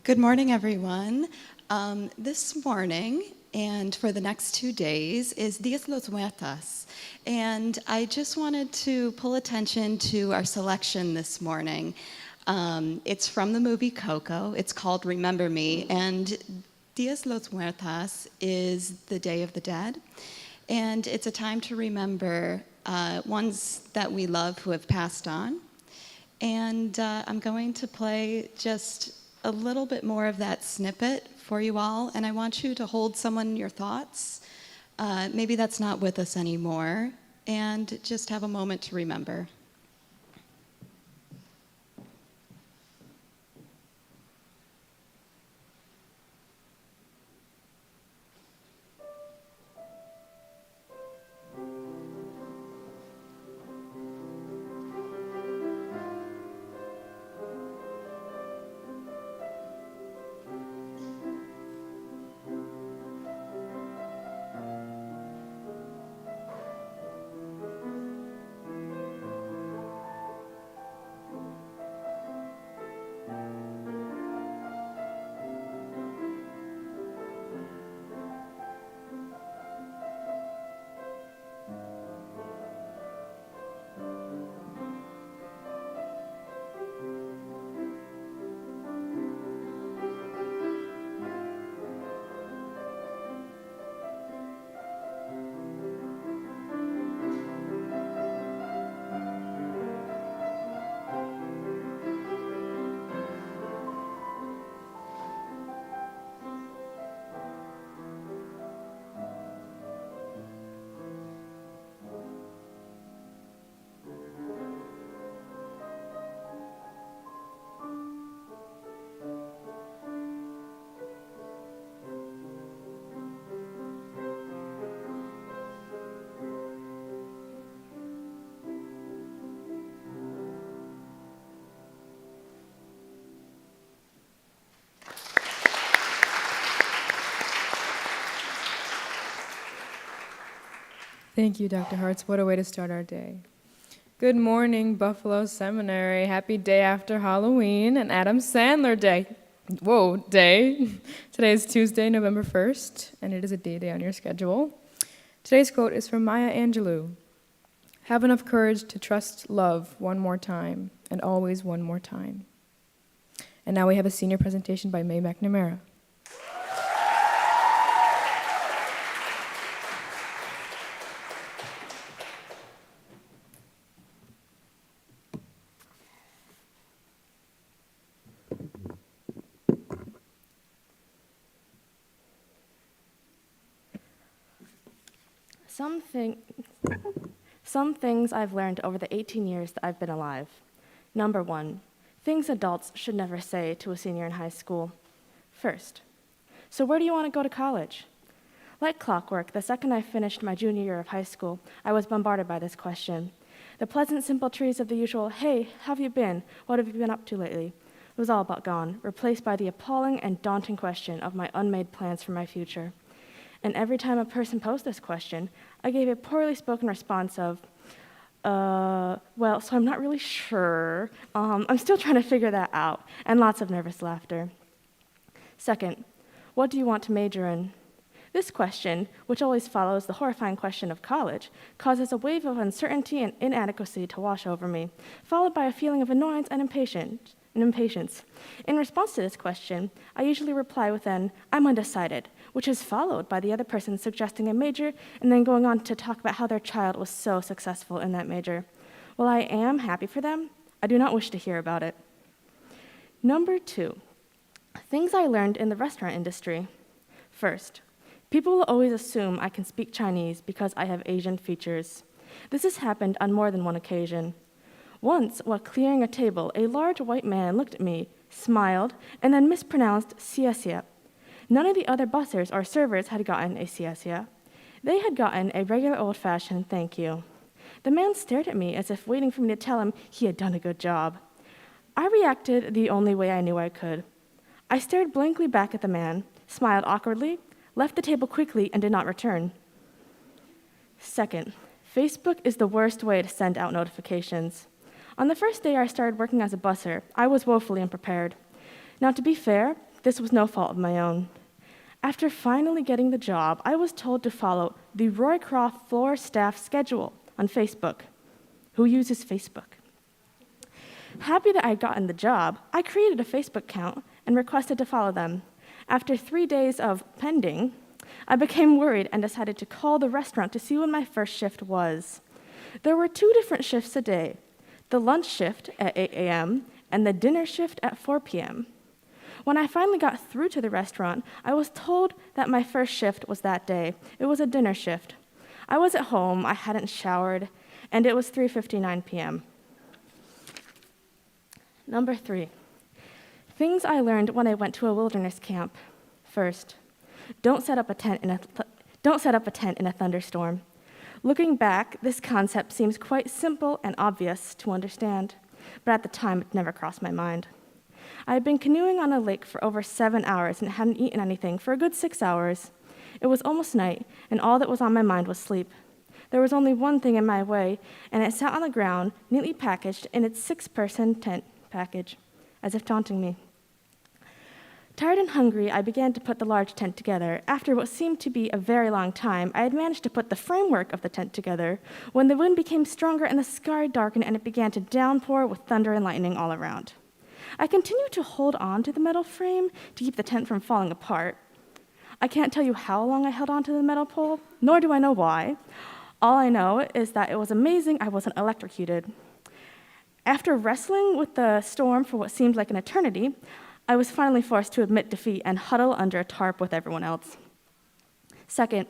Good morning, everyone. This morning and for the next 2 days is Dias Los Muertos. And I just wanted to pull attention to our selection this morning. It's from the movie Coco. It's called Remember Me. And Dias Los Muertos is the Day of the Dead. And it's a time to remember ones that we love who have passed on. And I'm going to play just a little bit more of that snippet for you all, and I want you to hold someone in your thoughts. Maybe that's not with us anymore, and just have a moment to remember. Thank you, Dr. Hartz. What a way to start our day. Good morning, Buffalo Seminary. Happy day after Halloween and Adam Sandler Day. Day. Today is Tuesday, November 1st, and it is a day on your schedule. Today's quote is from Maya Angelou. Have enough courage to trust love one more time, and always one more time. And now we have a senior presentation by Mae McNamara. Some things I've learned over the 18 years that I've been alive. Number 1, things adults should never say to a senior in high school. First, so where do you want to go to college? Like clockwork, the second I finished my junior year of high school, I was bombarded by this question. The pleasant, simple trees of the usual, hey, how have you been? What have you been up to lately? Was all but gone, replaced by the appalling and daunting question of my unmade plans for my future. And every time a person posed this question, I gave a poorly spoken response of, well, so I'm not really sure. I'm still trying to figure that out, and lots of nervous laughter. Second, what do you want to major in? This question, which always follows the horrifying question of college, causes a wave of uncertainty and inadequacy to wash over me, followed by a feeling of annoyance and impatience. In response to this question, I usually reply with an, I'm undecided, which is followed by the other person suggesting a major and then going on to talk about how their child was so successful in that major. While I am happy for them, I do not wish to hear about it. Number 2, things I learned in the restaurant industry. First, people will always assume I can speak Chinese because I have Asian features. This has happened on more than one occasion. Once, while clearing a table, a large white man looked at me, smiled, and then mispronounced xie. None of the other bussers or servers had gotten a xie. They had gotten a regular old-fashioned thank you. The man stared at me as if waiting for me to tell him he had done a good job. I reacted the only way I knew I could. I stared blankly back at the man, smiled awkwardly, left the table quickly, and did not return. Second, Facebook is the worst way to send out notifications. On the first day I started working as a busser, I was woefully unprepared. Now, to be fair, this was no fault of my own. After finally getting the job, I was told to follow the Roycroft floor staff schedule on Facebook. Who uses Facebook? Happy that I'd gotten the job, I created a Facebook account and requested to follow them. After 3 days of pending, I became worried and decided to call the restaurant to see when my first shift was. There were 2 different shifts a day, the lunch shift at 8 a.m. and the dinner shift at 4 p.m. When I finally got through to the restaurant, I was told that my first shift was that day. It was a dinner shift. I was at home, I hadn't showered, and it was 3:59 p.m. Number 3, things I learned when I went to a wilderness camp. First, don't set up a tent in a thunderstorm. Looking back, this concept seems quite simple and obvious to understand, but at the time it never crossed my mind. I had been canoeing on a lake for over 7 hours and hadn't eaten anything for a good 6 hours. It was almost night, and all that was on my mind was sleep. There was only one thing in my way, and it sat on the ground, neatly packaged in its 6-person tent package, as if taunting me. Tired and hungry, I began to put the large tent together. After what seemed to be a very long time, I had managed to put the framework of the tent together when the wind became stronger and the sky darkened and it began to downpour with thunder and lightning all around. I continued to hold on to the metal frame to keep the tent from falling apart. I can't tell you how long I held on to the metal pole, nor do I know why. All I know is that it was amazing I wasn't electrocuted. After wrestling with the storm for what seemed like an eternity, I was finally forced to admit defeat and huddle under a tarp with everyone else. Second,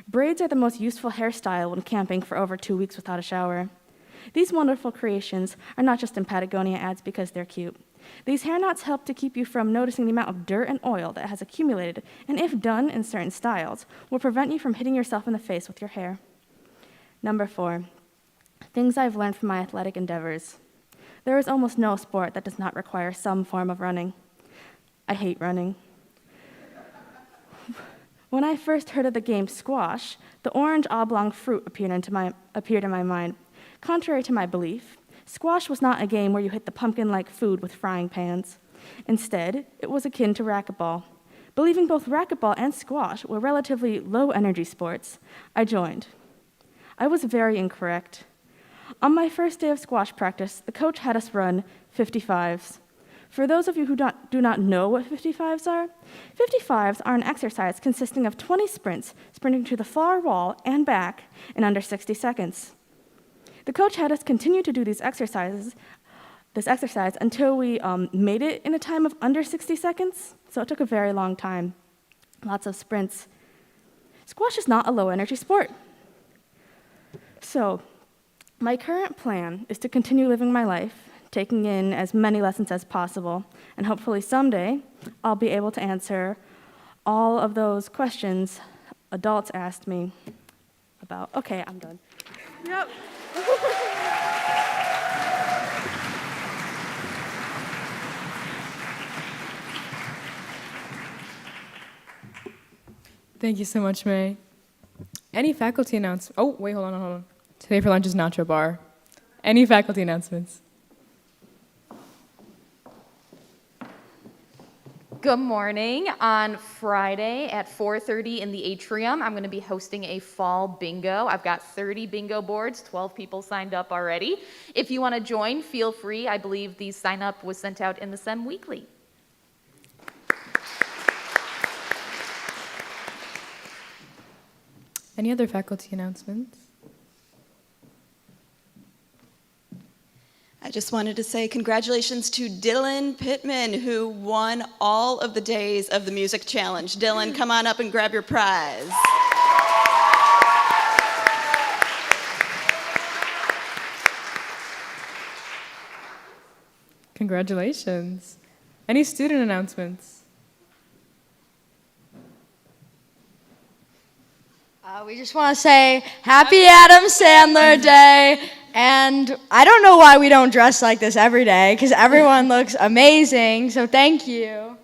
braids are the most useful hairstyle when camping for over 2 weeks without a shower. These wonderful creations are not just in Patagonia ads because they're cute. These hair knots help to keep you from noticing the amount of dirt and oil that has accumulated, and if done in certain styles, will prevent you from hitting yourself in the face with your hair. Number 4, things I've learned from my athletic endeavors. There is almost no sport that does not require some form of running. I hate running. When I first heard of the game squash, the orange oblong fruit appeared in my mind. Contrary to my belief, squash was not a game where you hit the pumpkin-like food with frying pans. Instead, it was akin to racquetball. Believing both racquetball and squash were relatively low-energy sports, I joined. I was very incorrect. On my first day of squash practice, the coach had us run 55s. For those of you who do not know what 55s are an exercise consisting of 20 sprints, sprinting to the far wall and back in under 60 seconds. The coach had us continue to do this exercise until we made it in a time of under 60 seconds, so it took a very long time. Lots of sprints. Squash is not a low-energy sport. So, my current plan is to continue living my life, taking in as many lessons as possible, and hopefully someday I'll be able to answer all of those questions adults asked me about. Okay, I'm done. Yep. Thank you so much, May. Any faculty announcements? Oh, wait, hold on. Today for lunch is Nacho Bar. Any faculty announcements? Good morning. On Friday at 4:30 in the atrium, I'm going to be hosting a fall bingo. I've got 30 bingo boards, 12 people signed up already. If you want to join, feel free. I believe the sign up was sent out in the SEM Weekly. Any other faculty announcements? I just wanted to say congratulations to Dylan Pittman, who won all of the days of the music challenge. Dylan, come on up and grab your prize. Congratulations. Any student announcements? We just want to say Happy Adam Sandler Day. And I don't know why we don't dress like this every day, because everyone looks amazing, so thank you.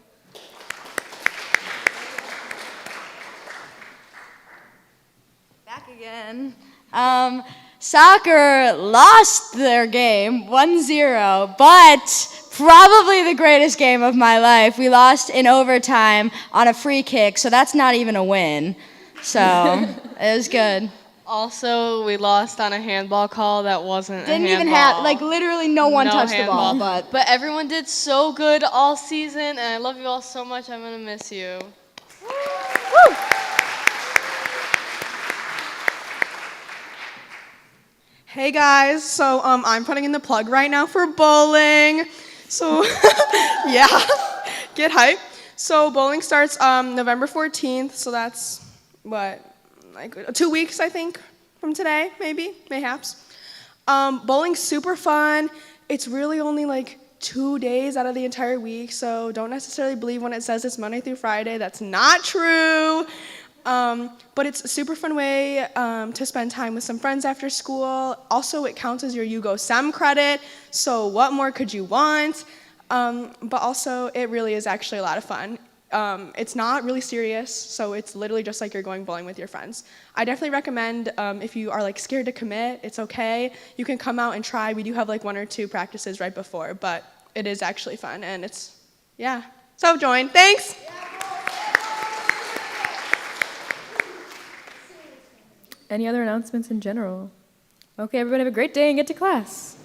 Back again. Soccer lost their game 1-0, but probably the greatest game of my life. We lost in overtime on a free kick, so that's not even a win. So it was good. Also, we lost on a handball call that wasn't Didn't a even handball. have, like, literally no one No touched handball. the ball, but But everyone did so good all season, and I love you all so much. I'm going to miss you. Hey guys, so I'm putting in the plug right now for bowling. So yeah, get hype. So bowling starts November 14th, so that's what, like 2 weeks I think from today, mayhaps. Bowling's super fun. It's really only like 2 days out of the entire week, so don't necessarily believe when it says it's Monday through Friday. That's not true. But it's a super fun way to spend time with some friends after school. Also, it counts as your Yugo Sem credit, so what more could you want? But also, it really is actually a lot of fun. It's not really serious, so it's literally just like you're going bowling with your friends. I definitely recommend if you are like scared to commit, it's okay. You can come out and try. We do have like 1 or 2 practices right before, but it is actually fun, and it's, yeah. So join. Thanks. Any other announcements in general? Okay, everybody have a great day and get to class.